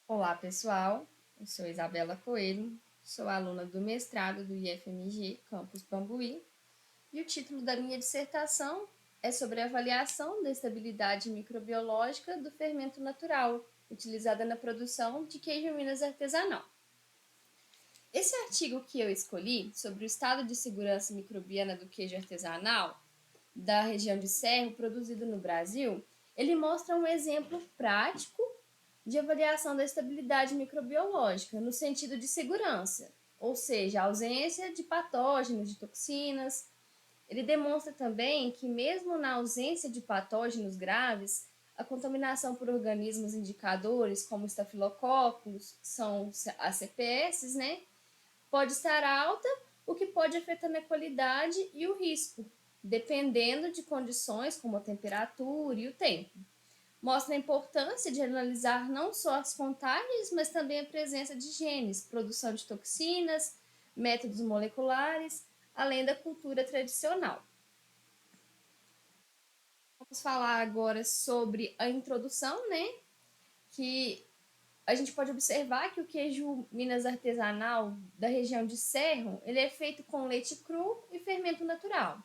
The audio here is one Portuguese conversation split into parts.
Olá, pessoal. Eu sou Isabela Coelho, sou aluna do mestrado do IFMG, Campus Bambuí, e o título da minha dissertação é sobre a avaliação da estabilidade microbiológica do fermento natural, utilizada na produção de queijo Minas artesanal. Esse artigo que eu escolhi sobre o estado de segurança microbiana do queijo artesanal da região de Serra produzido no Brasil, ele mostra um exemplo prático de avaliação da estabilidade microbiológica no sentido de segurança, ou seja, a ausência de patógenos, de toxinas. Ele demonstra também que, mesmo na ausência de patógenos graves, a contaminação por organismos indicadores, como estafilococos, que são as CPS, né, pode estar alta, o que pode afetar a qualidade e o risco, dependendo de condições como a temperatura e o tempo. Mostra a importância de analisar não só as contagens, mas também a presença de genes, produção de toxinas, métodos moleculares, além da cultura tradicional. Vamos falar agora sobre a introdução, né? Que a gente pode observar que o queijo Minas artesanal da região de Serro, ele é feito com leite cru e fermento natural,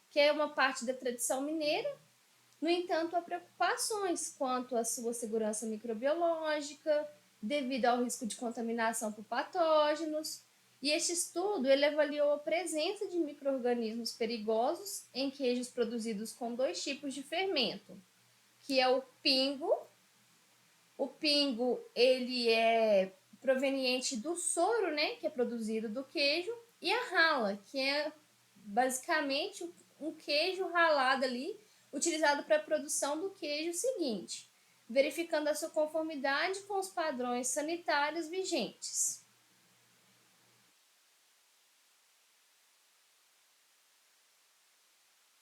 que é uma parte da tradição mineira. No entanto, há preocupações quanto à sua segurança microbiológica, devido ao risco de contaminação por patógenos. E este estudo ele avaliou a presença de micro-organismos perigosos em queijos produzidos com dois tipos de fermento, que é o pingo. O pingo ele é proveniente do soro, né, que é produzido do queijo, e a rala, que é basicamente um queijo ralado ali, utilizado para a produção do queijo seguinte, verificando a sua conformidade com os padrões sanitários vigentes.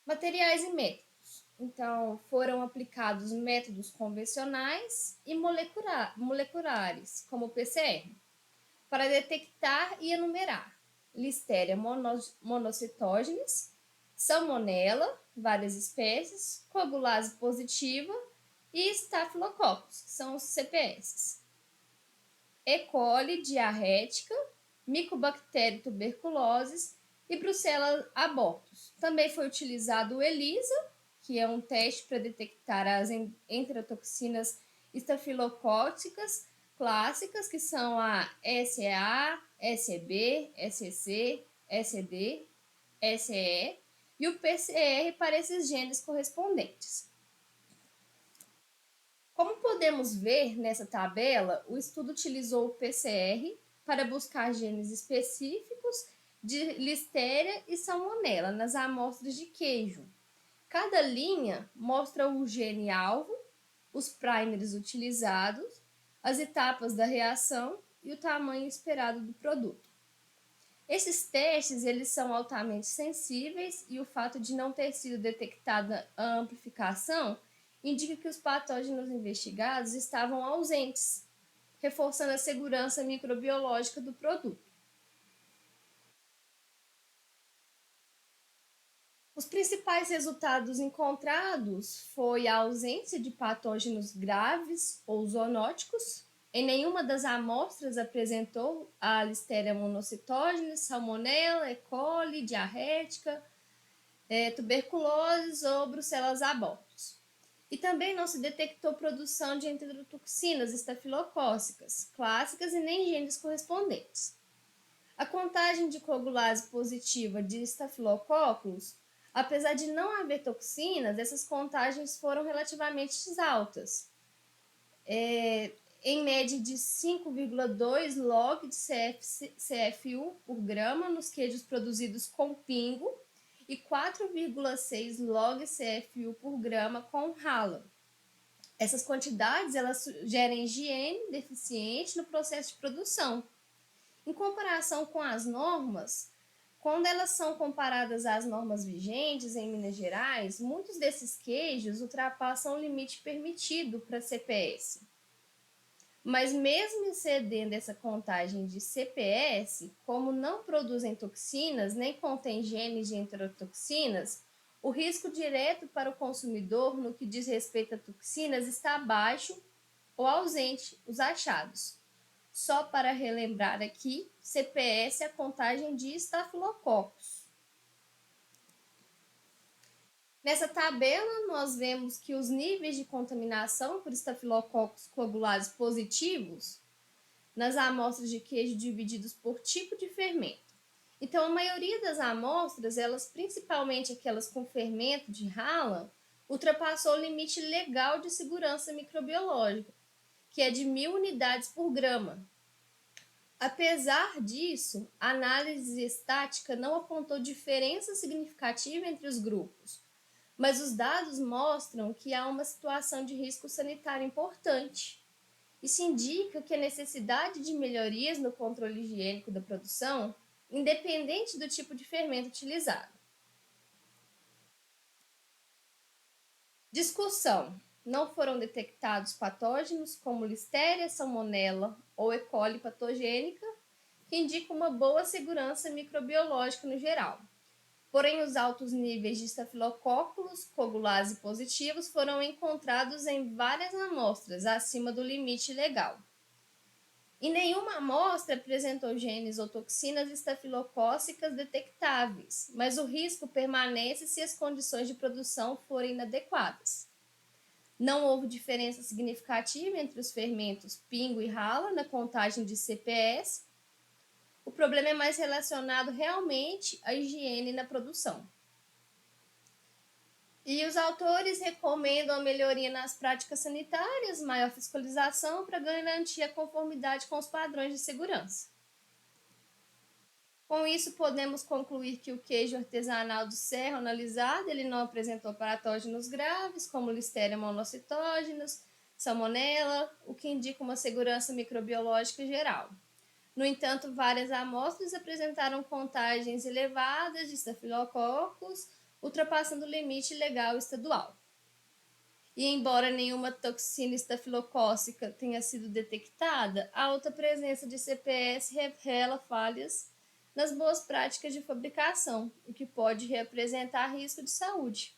Materiais e métodos. Então, foram aplicados métodos convencionais e moleculares, como o PCR, para detectar e enumerar Listeria monocytogenes, Salmonella, várias espécies, coagulase positiva e Staphylococcus, que são os CPS. E. coli diarrética, Mycobacterium tuberculosis e Brucella abortus. Também foi utilizado o ELISA, que é um teste para detectar as enterotoxinas estafilocóticas clássicas, que são a SEA, SEB, SEC, SED, SE, e o PCR para esses genes correspondentes. Como podemos ver nessa tabela, o estudo utilizou o PCR para buscar genes específicos de Listeria e Salmonella nas amostras de queijo. Cada linha mostra o gene-alvo, os primers utilizados, as etapas da reação e o tamanho esperado do produto. Esses testes eles são altamente sensíveis e o fato de não ter sido detectada a amplificação indica que os patógenos investigados estavam ausentes, reforçando a segurança microbiológica do produto. Os principais resultados encontrados foi a ausência de patógenos graves ou zoonóticos. Em nenhuma das amostras apresentou a Listeria monocytogenes, Salmonella, E. coli, diarrética, tuberculose ou Brucella abortus. E também não se detectou produção de enterotoxinas estafilocócicas clássicas e nem genes correspondentes. A contagem de coagulase positiva de estafilococos, apesar de não haver toxinas, essas contagens foram relativamente altas, em média de 5,2 log de CFU por grama nos queijos produzidos com pingo e 4,6 log CFU por grama com rala. Essas quantidades elas sugerem higiene deficiente no processo de produção. Em comparação com as normas, quando elas são comparadas às normas vigentes em Minas Gerais, muitos desses queijos ultrapassam o limite permitido para CPS. Mas mesmo excedendo essa contagem de CPS, como não produzem toxinas nem contêm genes de enterotoxinas, o risco direto para o consumidor no que diz respeito a toxinas está baixo ou ausente os achados. Só para relembrar aqui, CPS é a contagem de estafilococos. Nessa tabela, nós vemos que os níveis de contaminação por estafilococos coagulados positivos nas amostras de queijo divididos por tipo de fermento. Então, a maioria das amostras, elas, principalmente aquelas com fermento de Hallan, ultrapassou o limite legal de segurança microbiológica, que é de 1.000 unidades por grama. Apesar disso, a análise estática não apontou diferença significativa entre os grupos, mas os dados mostram que há uma situação de risco sanitário importante. Isso indica que a necessidade de melhorias no controle higiênico da produção, independente do tipo de fermento utilizado. Discussão: não foram detectados patógenos como Listeria, Salmonella ou E. coli patogênica, que indicam uma boa segurança microbiológica no geral. Porém, os altos níveis de estafilococos coagulase positivos foram encontrados em várias amostras, acima do limite legal. E nenhuma amostra apresentou genes ou toxinas estafilocócicas detectáveis, mas o risco permanece se as condições de produção forem inadequadas. Não houve diferença significativa entre os fermentos Pingo e Hallan na contagem de CPS. O problema é mais relacionado realmente à higiene na produção. E os autores recomendam a melhoria nas práticas sanitárias, maior fiscalização para garantir a conformidade com os padrões de segurança. Com isso, podemos concluir que o queijo artesanal do Cerro analisado ele não apresentou patógenos graves, como Listeria monocytogenes, Salmonella, o que indica uma segurança microbiológica geral. No entanto, várias amostras apresentaram contagens elevadas de estafilococos, ultrapassando o limite legal estadual. E embora nenhuma toxina estafilocócica tenha sido detectada, a alta presença de CPS revela falhas nas boas práticas de fabricação, o que pode representar risco de saúde.